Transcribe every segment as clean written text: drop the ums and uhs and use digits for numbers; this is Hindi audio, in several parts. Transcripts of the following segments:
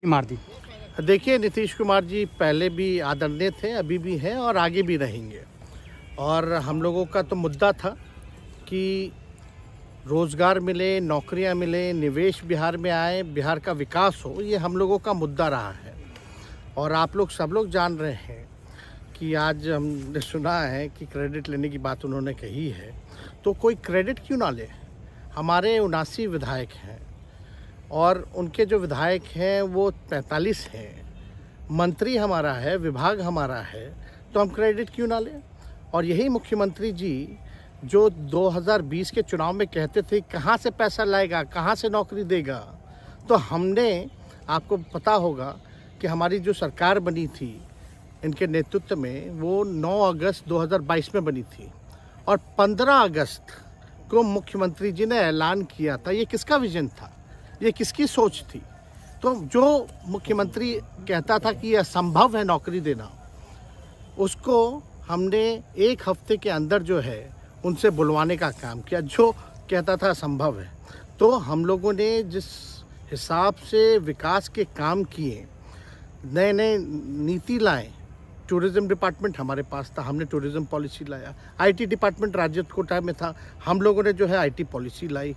मार दी। देखिए, नीतीश कुमार जी पहले भी आदरणीय थे, अभी भी हैं और आगे भी रहेंगे। और हम लोगों का तो मुद्दा था कि रोज़गार मिले, नौकरियां मिले, निवेश बिहार में आए, बिहार का विकास हो, ये हम लोगों का मुद्दा रहा है। और आप लोग सब लोग जान रहे हैं कि आज हमने सुना है कि क्रेडिट लेने की बात उन्होंने कही है, तो कोई क्रेडिट क्यों ना ले। हमारे 79 विधायक हैं और उनके जो विधायक हैं वो 45 हैं, मंत्री हमारा है, विभाग हमारा है, तो हम क्रेडिट क्यों ना लें। और यही मुख्यमंत्री जी जो 2020 के चुनाव में कहते थे कहाँ से पैसा लाएगा, कहाँ से नौकरी देगा, तो हमने, आपको पता होगा कि हमारी जो सरकार बनी थी इनके नेतृत्व में, वो 9 अगस्त 2022 में बनी थी और 15 अगस्त को मुख्यमंत्री जी ने ऐलान किया था। ये किसका विजन था, ये किसकी सोच थी। तो जो मुख्यमंत्री कहता था कि यह असंभव है नौकरी देना, उसको हमने एक हफ्ते के अंदर जो है उनसे बुलवाने का काम किया, जो कहता था असंभव है। तो हम लोगों ने जिस हिसाब से विकास के काम किए, नए नए नीति लाए, टूरिज़्म डिपार्टमेंट हमारे पास था, हमने टूरिज़्म पॉलिसी लाया। आईटी डिपार्टमेंट राज्य कोटा में था, हम लोगों ने जो है आईटी पॉलिसी लाई।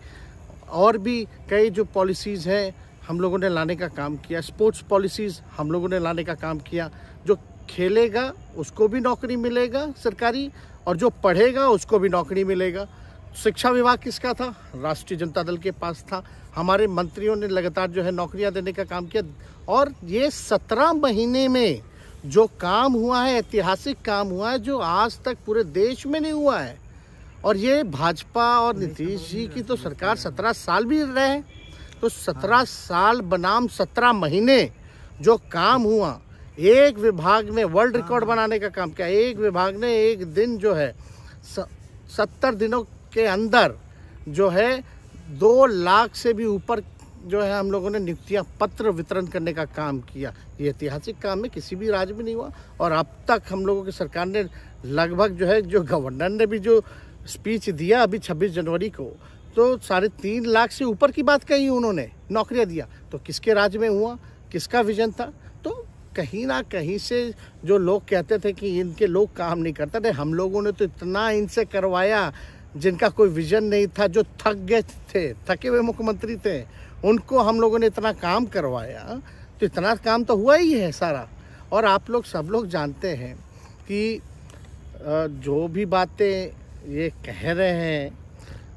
और भी कई जो पॉलिसीज़ हैं हम लोगों ने लाने का काम किया। स्पोर्ट्स पॉलिसीज़ हम लोगों ने लाने का काम किया। जो खेलेगा उसको भी नौकरी मिलेगा सरकारी, और जो पढ़ेगा उसको भी नौकरी मिलेगा। शिक्षा विभाग किसका था, राष्ट्रीय जनता दल के पास था। हमारे मंत्रियों ने लगातार जो है नौकरियां देने का काम किया। और ये 17 महीने में जो काम हुआ है, ऐतिहासिक काम हुआ है, जो आज तक पूरे देश में नहीं हुआ है। और ये भाजपा और नीतीश जी की तो सरकार 17 साल भी रहे, तो 17 साल बनाम 17 महीने जो काम हुआ, एक विभाग ने वर्ल्ड रिकॉर्ड बनाने का काम किया। एक विभाग ने एक दिन जो है 70 दिनों के अंदर जो है 2 लाख से भी ऊपर जो है हम लोगों ने नियुक्तियां पत्र वितरण करने का काम किया। ये ऐतिहासिक काम है, किसी भी राज्य में नहीं हुआ। और अब तक हम लोगों की सरकार ने लगभग जो है, जो गवर्नर ने भी जो स्पीच दिया अभी 26 जनवरी को, तो 3.5 लाख से ऊपर की बात कही उन्होंने, नौकरियां दिया। तो किसके राज्य में हुआ, किसका विजन था। तो कहीं ना कहीं से जो लोग कहते थे कि इनके लोग काम नहीं करते थे, हम लोगों ने तो इतना इनसे करवाया जिनका कोई विजन नहीं था, जो थक गए थे, थके हुए मुख्यमंत्री थे, उनको हम लोगों ने इतना काम करवाया। तो इतना काम तो हुआ ही है सारा। और आप लोग सब लोग जानते हैं कि जो भी बातें ये कह रहे हैं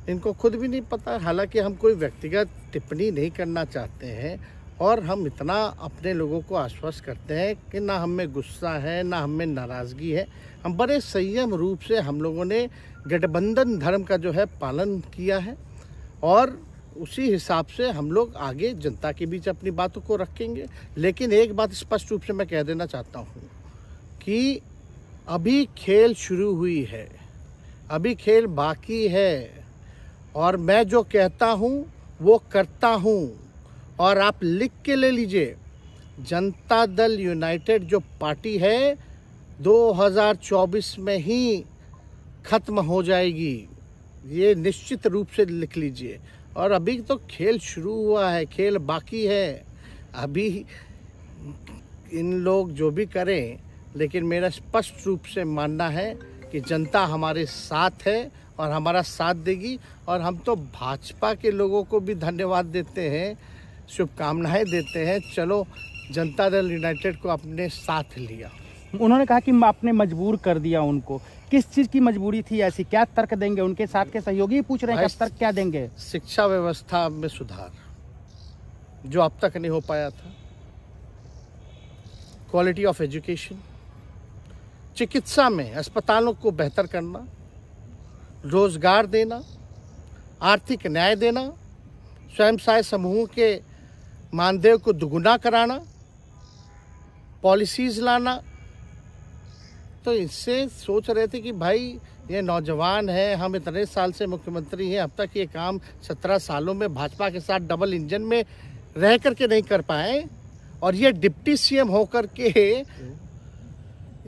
इनको खुद भी नहीं पता। हालांकि हम कोई व्यक्तिगत टिप्पणी नहीं करना चाहते हैं, और हम इतना अपने लोगों को आश्वस्त करते हैं कि ना हम में गुस्सा है, ना हम में नाराज़गी है। हम बड़े संयम रूप से हम लोगों ने गठबंधन धर्म का जो है पालन किया है, और उसी हिसाब से हम लोग आगे जनता के बीच अपनी बातों को रखेंगे। लेकिन एक बात स्पष्ट रूप से मैं कह देना चाहता हूँ कि अभी खेल शुरू हुई है, अभी खेल बाकी है, और मैं जो कहता हूँ वो करता हूँ। और आप लिख के ले लीजिए, जनता दल यूनाइटेड जो पार्टी है 2024 में ही खत्म हो जाएगी, ये निश्चित रूप से लिख लीजिए। और अभी तो खेल शुरू हुआ है, खेल बाकी है। अभी इन लोग जो भी करें, लेकिन मेरा स्पष्ट रूप से मानना है कि जनता हमारे साथ है और हमारा साथ देगी। और हम तो भाजपा के लोगों को भी धन्यवाद देते हैं, शुभकामनाएं देते हैं। चलो, जनता दल यूनाइटेड को अपने साथ लिया। उन्होंने कहा कि आपने मजबूर कर दिया उनको। किस चीज़ की मजबूरी थी ऐसी, क्या तर्क देंगे? उनके साथ के सहयोगी पूछ रहे हैं कि तर्क क्या देंगे? शिक्षा व्यवस्था में सुधार जो अब तक नहीं हो पाया था, क्वालिटी ऑफ एजुकेशन, चिकित्सा में अस्पतालों को बेहतर करना, रोजगार देना, आर्थिक न्याय देना, स्वयं सहायता समूह के मानदेय को दुगुना कराना, पॉलिसीज लाना। तो इससे सोच रहे थे कि भाई ये नौजवान है, हम इतने साल से मुख्यमंत्री हैं, अब तक ये काम 17 सालों में भाजपा के साथ डबल इंजन में रह करके नहीं कर पाए, और ये डिप्टी सीएम होकर के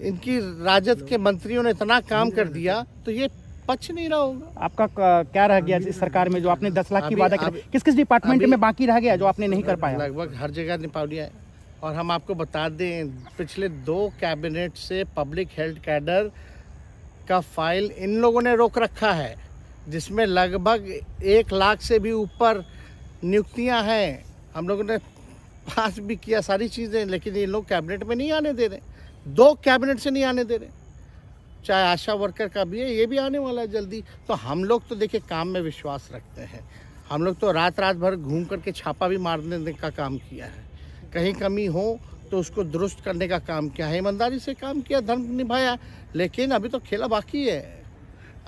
इनकी राजद के मंत्रियों ने इतना काम कर दिया, तो ये पच नहीं रहा होगा। आपका क्या रह गया इस सरकार में जो आपने 10 लाख की वादा किया? किस किस डिपार्टमेंट में बाकी रह गया जो आपने नहीं कर पाया? लगभग हर जगह निपा लिया है। और हम आपको बता दें, पिछले 2 कैबिनेट से पब्लिक हेल्थ कैडर का फाइल इन लोगों ने रोक रखा है, जिसमें लगभग 1 लाख से भी ऊपर नियुक्तियां हैं। हम लोगों ने पास भी किया सारी चीज़ें, लेकिन ये लोग कैबिनेट में नहीं आने दे रहे। 2 कैबिनेट से नहीं आने दे रहे। चाहे आशा वर्कर का भी है, ये भी आने वाला है जल्दी। तो हम लोग तो देखिए काम में विश्वास रखते हैं। हम लोग तो रात भर घूम करके छापा भी मारने का काम किया है। कहीं कमी हो तो उसको दुरुस्त करने का काम किया है, ईमानदारी से काम किया, धर्म निभाया। लेकिन अभी तो खेला बाकी है।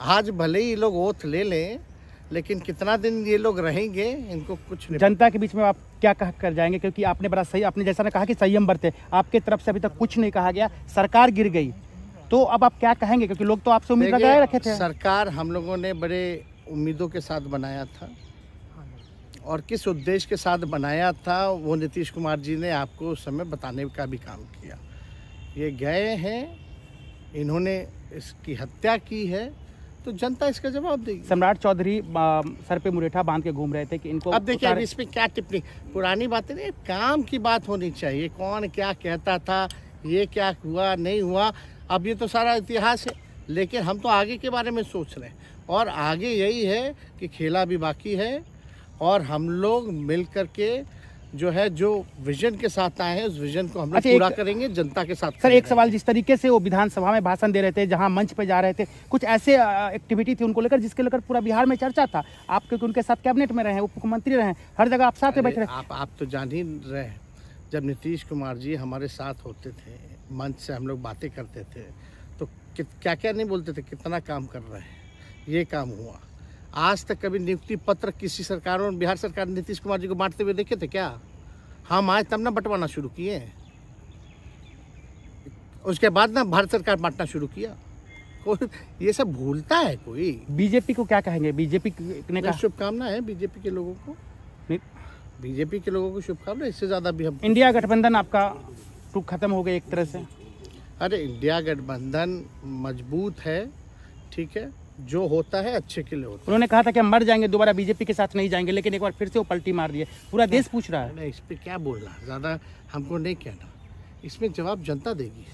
आज भले ही लोग ओथ ले लें, लेकिन कितना दिन ये लोग रहेंगे, इनको कुछ नहीं। जनता के बीच में आप क्या कह कर जाएंगे? क्योंकि आपने बड़ा सही, आपने जैसा ने कहा कि संयम बरते, आपके तरफ से अभी तक कुछ नहीं कहा गया, सरकार गिर गई, तो अब आप क्या कहेंगे? क्योंकि लोग तो आपसे उम्मीद लगाए रखे थे। सरकार हम लोगों ने बड़े उम्मीदों के साथ बनाया था, और किस उद्देश्य के साथ बनाया था वो नीतीश कुमार जी ने आपको उस समय बताने का भी काम किया। ये गए हैं, इन्होंने इसकी हत्या की है, तो जनता इसका जवाब देगी। सम्राट चौधरी सर पे मुरेठा बांध के घूम रहे थे कि इनको अब देखिए, अब इसमें क्या टिप्पणी, पुरानी बातें नहीं, काम की बात होनी चाहिए। कौन क्या कहता था, ये क्या हुआ नहीं हुआ, अब ये तो सारा इतिहास है। लेकिन हम तो आगे के बारे में सोच रहे हैं, और आगे यही है कि खेला भी बाकी है, और हम लोग मिल करके जो है, जो विजन के साथ आए हैं, उस विजन को हम लोग पूरा करेंगे, जनता के साथ। सर एक सवाल, जिस तरीके से वो विधानसभा में भाषण दे रहे थे, जहां मंच पे जा रहे थे, कुछ ऐसे एक्टिविटी थी उनको लेकर जिसके लेकर पूरा बिहार में चर्चा था। आप क्योंकि उनके साथ कैबिनेट में रहे हैं, उप मुख्यमंत्री रहे हैं, हर जगह आप साथ में बैठे रहे। आप तो जान ही रहे हैं, जब नीतीश कुमार जी हमारे साथ होते थे, मंच से हम लोग बातें करते थे, तो क्या क्या नहीं बोलते थे, कितना काम कर रहे हैं, ये काम हुआ। आज तक कभी नियुक्ति पत्र किसी सरकारों, बिहार सरकार नीतीश कुमार जी को बांटते हुए देखे थे क्या? हम आए तब ना बंटवाना शुरू किए, उसके बाद ना भारत सरकार बांटना शुरू किया। कोई ये सब भूलता है कोई? बीजेपी को क्या कहेंगे? बीजेपी ने कहा शुभकामना है बीजेपी के लोगों को, बीजेपी के लोगों को शुभकामना। इससे ज्यादा भी हम, इंडिया गठबंधन आपका खत्म हो गया एक तरह से। अरे इंडिया गठबंधन मजबूत है, ठीक है, जो होता है अच्छे के लिए होता है। उन्होंने कहा था कि हम मर जाएंगे, दोबारा बीजेपी के साथ नहीं जाएंगे, लेकिन एक बार फिर से वो पलटी मार दिए। पूरा देश पूछ रहा है। इस पे क्या बोलना, ज़्यादा हमको नहीं कहना, इसमें जवाब जनता देगी।